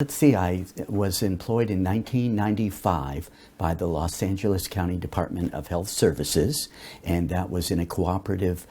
Let's see, I was employed in 1995 by the Los Angeles County Department of Health Services, and that was in a cooperative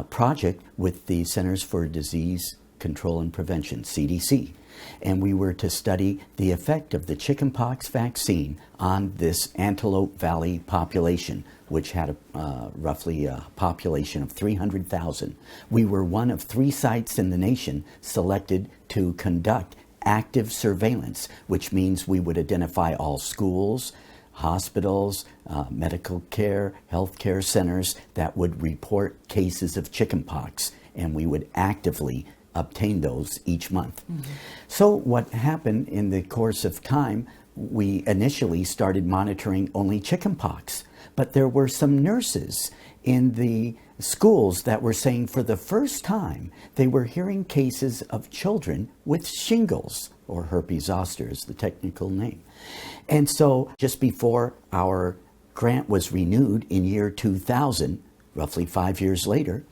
project with the Centers for Disease Control and Prevention, CDC. And we were to study the effect of the chickenpox vaccine on this Antelope Valley population, which had roughly a population of 300,000. We were one of 3 sites in the nation selected to conduct active surveillance, which means we would identify all schools, hospitals, medical care, healthcare centers that would report cases of chickenpox, and we would actively obtain those each month. Mm-hmm. So what happened in the course of time, we initially started monitoring only chickenpox, but there were some nurses in the schools that were saying for the first time they were hearing cases of children with shingles, or herpes zoster is the technical name. And so just before our grant was renewed in year 2000, roughly 5 years later,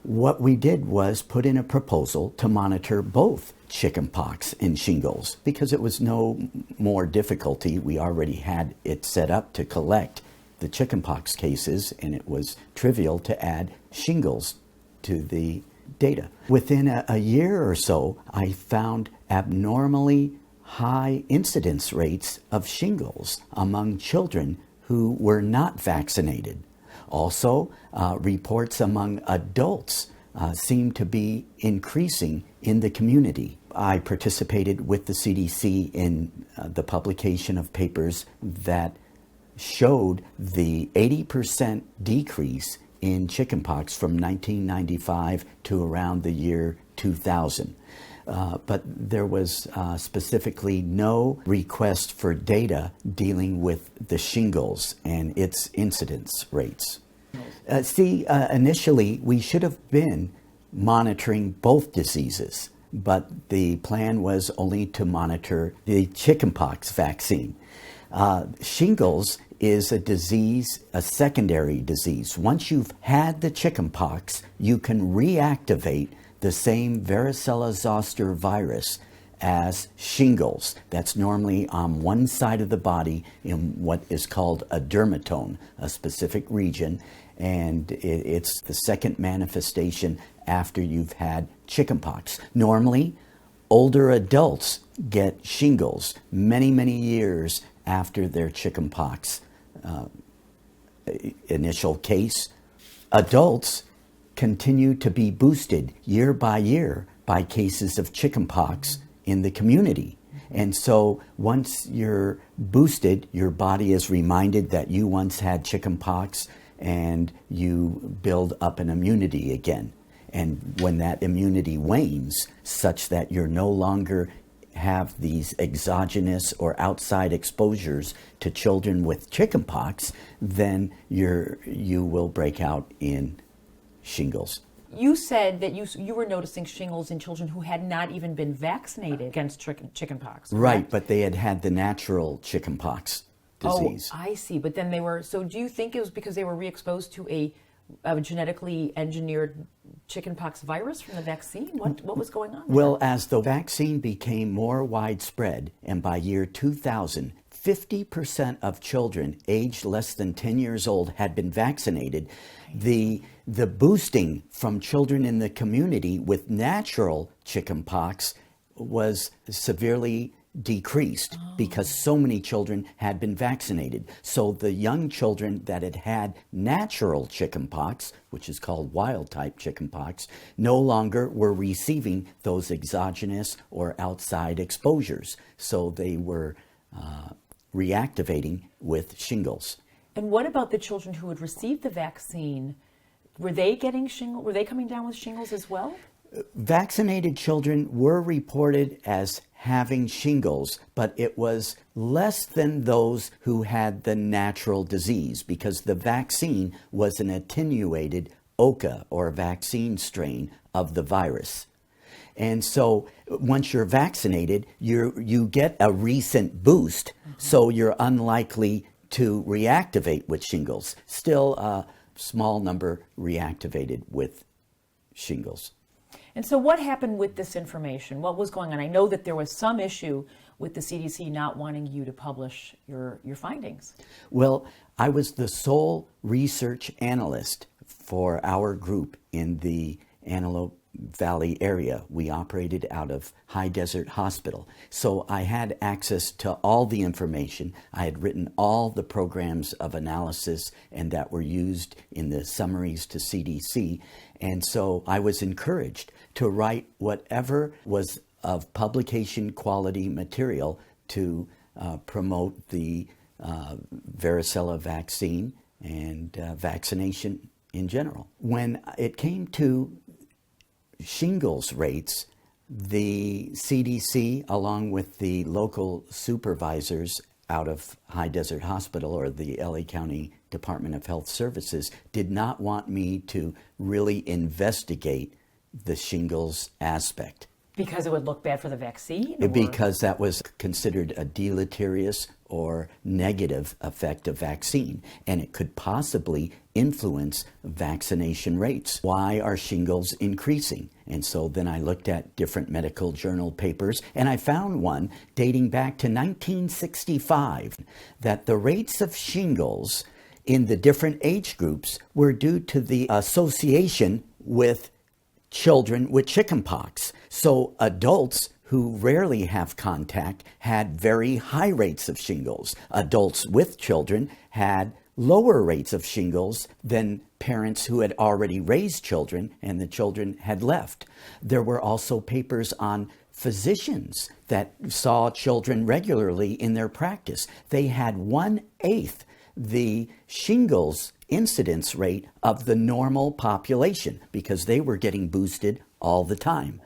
what we did was put in a proposal to monitor both chickenpox and shingles because it was no more difficulty. We already had it set up to collect the chickenpox cases, and it was trivial to add shingles to the data. Within a year or so, I found abnormally high incidence rates of shingles among children who were not vaccinated. Also, reports among adults seem to be increasing in the community. I participated with the CDC in the publication of papers that showed the 80% decrease in chickenpox from 1995 to around the year 2000. But there was specifically no request for data dealing with the shingles and its incidence rates. Initially, we should have been monitoring both diseases, but the plan was only to monitor the chickenpox vaccine. Shingles is a disease, a secondary disease. Once you've had the chickenpox, you can reactivate the same varicella zoster virus as shingles. That's normally on one side of the body in what is called a dermatome, a specific region, and it's the second manifestation after you've had chickenpox. Normally, older adults get shingles many, many years after their chickenpox initial case. Adults continue to be boosted year by year by cases of chickenpox in the community. And so once you're boosted, your body is reminded that you once had chickenpox and you build up an immunity again. And when that immunity wanes, such that you're no longer have these exogenous or outside exposures to children with chickenpox, then you will break out in shingles. You said that you were noticing shingles in children who had not even been vaccinated against chickenpox. Correct? Right, but they had the natural chickenpox disease. Oh, I see. But then so do you think it was because they were re-exposed to a genetically engineered chickenpox virus from the vaccine? What was going on there? Well, as the vaccine became more widespread, and by year 2000, 50% of children aged less than 10 years old had been vaccinated, the boosting from children in the community with natural chickenpox was severely decreased because so many children had been vaccinated. So the young children that had had natural chickenpox, which is called wild type chickenpox, no longer were receiving those exogenous or outside exposures. So they were reactivating with shingles. And what about the children who had received the vaccine? Were they getting shingles? Were they coming down with shingles as well? Vaccinated children were reported as having shingles, but it was less than those who had the natural disease because the vaccine was an attenuated OCA or vaccine strain of the virus. And so once you're vaccinated, you get a recent boost, so you're unlikely to reactivate with shingles. Still a small number reactivated with shingles. And so what happened with this information? What was going on? I know that there was some issue with the CDC not wanting you to publish your findings. Well, I was the sole research analyst for our group in the Antelope Valley area. We operated out of High Desert Hospital. So I had access to all the information. I had written all the programs of analysis and that were used in the summaries to CDC. And so I was encouraged to write whatever was of publication quality material to promote the varicella vaccine and vaccination in general. When it came to shingles rates, the CDC, along with the local supervisors out of High Desert Hospital or the LA County Department of Health Services, did not want me to really investigate the shingles aspect. Because it would look bad for the vaccine? Because that was considered a deleterious or negative effect of vaccine, and it could possibly influence vaccination rates. Why are shingles increasing? And so then I looked at different medical journal papers, and I found one dating back to 1965 that the rates of shingles in the different age groups were due to the association with children with chickenpox. So adults who rarely have contact had very high rates of shingles. Adults with children had lower rates of shingles than parents who had already raised children and the children had left. There were also papers on physicians that saw children regularly in their practice. They had 1/8 the shingles incidence rate of the normal population because they were getting boosted all the time.